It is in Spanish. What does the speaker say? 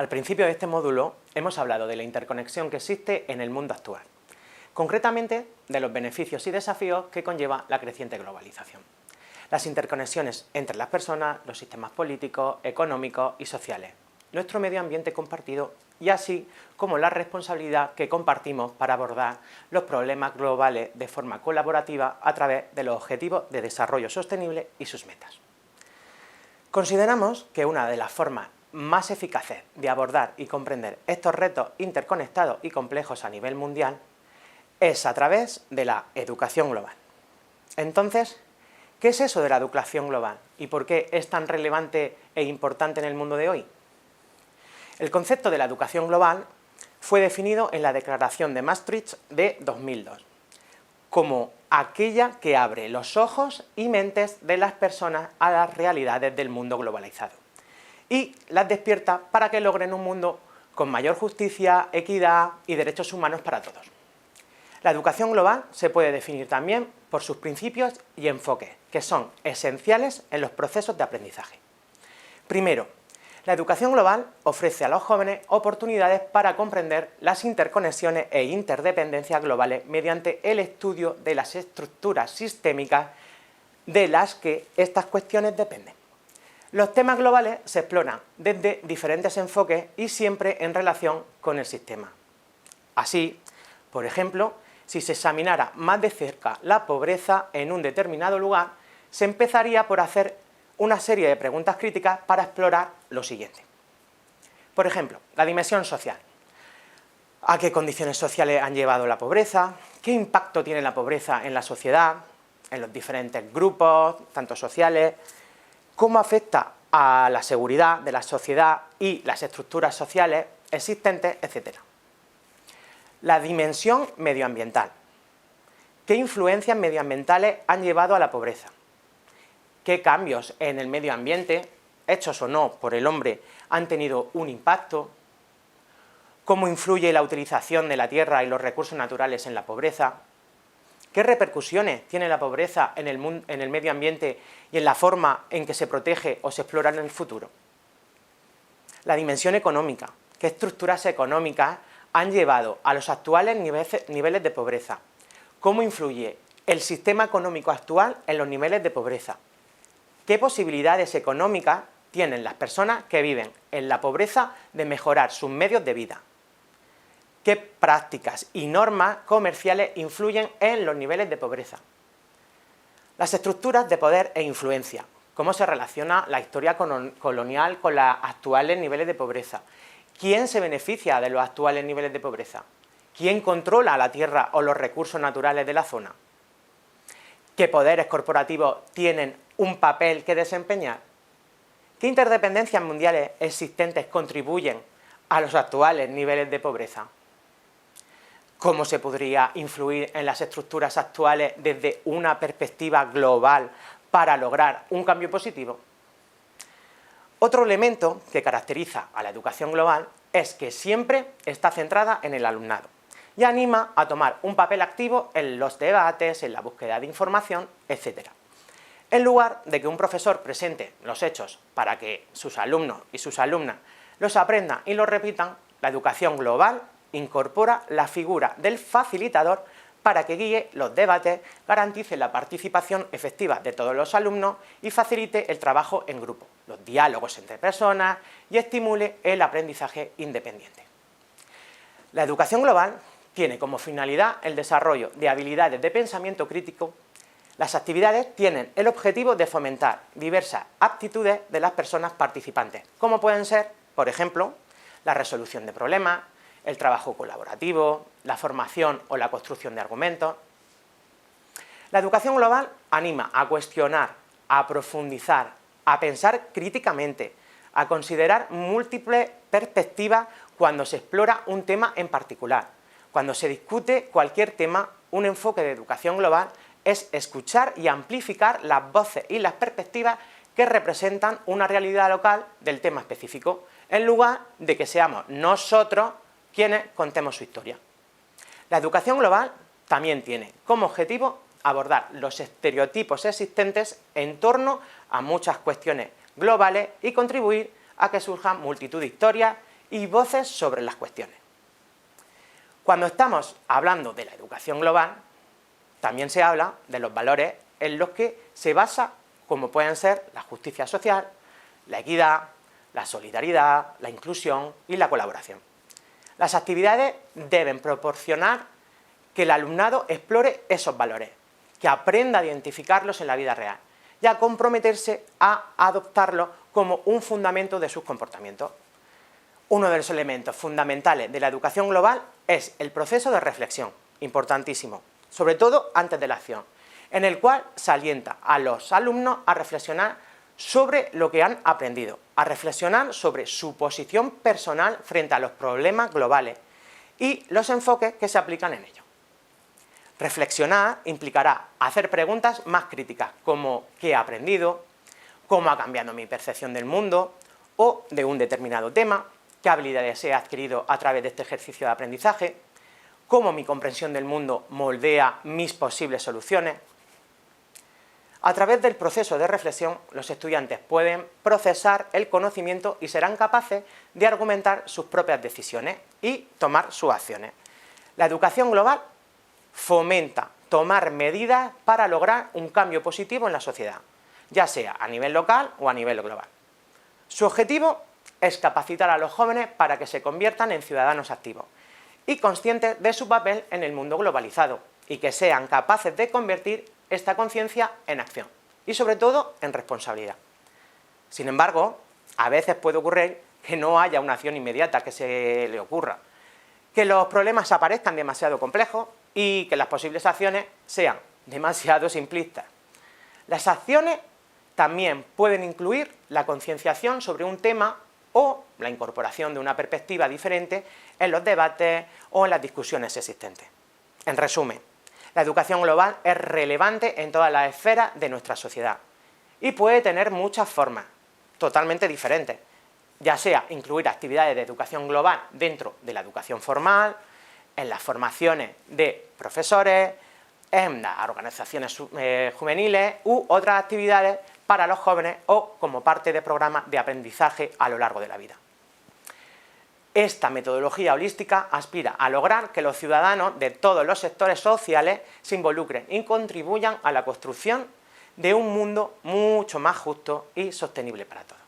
Al principio de este módulo hemos hablado de la interconexión que existe en el mundo actual, concretamente de los beneficios y desafíos que conlleva la creciente globalización, las interconexiones entre las personas, los sistemas políticos, económicos y sociales, nuestro medio ambiente compartido y así como la responsabilidad que compartimos para abordar los problemas globales de forma colaborativa a través de los objetivos de desarrollo sostenible y sus metas. Consideramos que una de las formas más eficaces de abordar y comprender estos retos interconectados y complejos a nivel mundial es a través de la educación global. Entonces, ¿qué es eso de la educación global y por qué es tan relevante e importante en el mundo de hoy? El concepto de la educación global fue definido en la Declaración de Maastricht de 2002 como aquella que abre los ojos y mentes de las personas a las realidades del mundo globalizado y las despierta para que logren un mundo con mayor justicia, equidad y derechos humanos para todos. La educación global se puede definir también por sus principios y enfoques, que son esenciales en los procesos de aprendizaje. Primero, la educación global ofrece a los jóvenes oportunidades para comprender las interconexiones e interdependencias globales mediante el estudio de las estructuras sistémicas de las que estas cuestiones dependen. Los temas globales se exploran desde diferentes enfoques y siempre en relación con el sistema. Así, por ejemplo, si se examinara más de cerca la pobreza en un determinado lugar, se empezaría por hacer una serie de preguntas críticas para explorar lo siguiente. Por ejemplo, la dimensión social. ¿A qué condiciones sociales han llevado la pobreza? ¿Qué impacto tiene la pobreza en la sociedad, en los diferentes grupos, tanto sociales? ¿Cómo afecta a la seguridad de la sociedad y las estructuras sociales existentes, etcétera? La dimensión medioambiental. ¿Qué influencias medioambientales han llevado a la pobreza? ¿Qué cambios en el medio ambiente, hechos o no por el hombre, han tenido un impacto? ¿Cómo influye la utilización de la tierra y los recursos naturales en la pobreza? ¿Qué repercusiones tiene la pobreza en el medio ambiente y en la forma en que se protege o se explora en el futuro? La dimensión económica. ¿Qué estructuras económicas han llevado a los actuales niveles de pobreza? ¿Cómo influye el sistema económico actual en los niveles de pobreza? ¿Qué posibilidades económicas tienen las personas que viven en la pobreza de mejorar sus medios de vida? ¿Qué prácticas y normas comerciales influyen en los niveles de pobreza? Las estructuras de poder e influencia. ¿Cómo se relaciona la historia colonial con los actuales niveles de pobreza? ¿Quién se beneficia de los actuales niveles de pobreza? ¿Quién controla la tierra o los recursos naturales de la zona? ¿Qué poderes corporativos tienen un papel que desempeñar? ¿Qué interdependencias mundiales existentes contribuyen a los actuales niveles de pobreza? ¿Cómo se podría influir en las estructuras actuales desde una perspectiva global para lograr un cambio positivo? Otro elemento que caracteriza a la educación global es que siempre está centrada en el alumnado y anima a tomar un papel activo en los debates, en la búsqueda de información, etc. En lugar de que un profesor presente los hechos para que sus alumnos y sus alumnas los aprendan y los repitan, la educación global incorpora la figura del facilitador para que guíe los debates, garantice la participación efectiva de todos los alumnos y facilite el trabajo en grupo, los diálogos entre personas y estimule el aprendizaje independiente. La educación global tiene como finalidad el desarrollo de habilidades de pensamiento crítico. Las actividades tienen el objetivo de fomentar diversas aptitudes de las personas participantes, como pueden ser, por ejemplo, la resolución de problemas, el trabajo colaborativo, la formación o la construcción de argumentos. La educación global anima a cuestionar, a profundizar, a pensar críticamente, a considerar múltiples perspectivas cuando se explora un tema en particular. Cuando se discute cualquier tema, un enfoque de educación global es escuchar y amplificar las voces y las perspectivas que representan una realidad local del tema específico, en lugar de que seamos nosotros quienes contemos su historia. La educación global también tiene como objetivo abordar los estereotipos existentes en torno a muchas cuestiones globales y contribuir a que surjan multitud de historias y voces sobre las cuestiones. Cuando estamos hablando de la educación global, también se habla de los valores en los que se basa, como pueden ser la justicia social, la equidad, la solidaridad, la inclusión y la colaboración. Las actividades deben proporcionar que el alumnado explore esos valores, que aprenda a identificarlos en la vida real y a comprometerse a adoptarlos como un fundamento de sus comportamientos. Uno de los elementos fundamentales de la educación global es el proceso de reflexión, importantísimo, sobre todo antes de la acción, en el cual se alienta a los alumnos a reflexionar sobre lo que han aprendido, a reflexionar sobre su posición personal frente a los problemas globales y los enfoques que se aplican en ellos. Reflexionar implicará hacer preguntas más críticas, como ¿qué he aprendido?, ¿cómo ha cambiado mi percepción del mundo o de un determinado tema?, ¿qué habilidades he adquirido a través de este ejercicio de aprendizaje?, ¿cómo mi comprensión del mundo moldea mis posibles soluciones? A través del proceso de reflexión, los estudiantes pueden procesar el conocimiento y serán capaces de argumentar sus propias decisiones y tomar sus acciones. La educación global fomenta tomar medidas para lograr un cambio positivo en la sociedad, ya sea a nivel local o a nivel global. Su objetivo es capacitar a los jóvenes para que se conviertan en ciudadanos activos y conscientes de su papel en el mundo globalizado y que sean capaces de convertir esta conciencia en acción y sobre todo en responsabilidad. Sin embargo, a veces puede ocurrir que no haya una acción inmediata que se le ocurra, que los problemas aparezcan demasiado complejos y que las posibles acciones sean demasiado simplistas. Las acciones también pueden incluir la concienciación sobre un tema o la incorporación de una perspectiva diferente en los debates o en las discusiones existentes. En resumen, la educación global es relevante en todas las esferas de nuestra sociedad y puede tener muchas formas, totalmente diferentes, ya sea incluir actividades de educación global dentro de la educación formal, en las formaciones de profesores, en las organizaciones juveniles u otras actividades para los jóvenes o como parte de programas de aprendizaje a lo largo de la vida. Esta metodología holística aspira a lograr que los ciudadanos de todos los sectores sociales se involucren y contribuyan a la construcción de un mundo mucho más justo y sostenible para todos.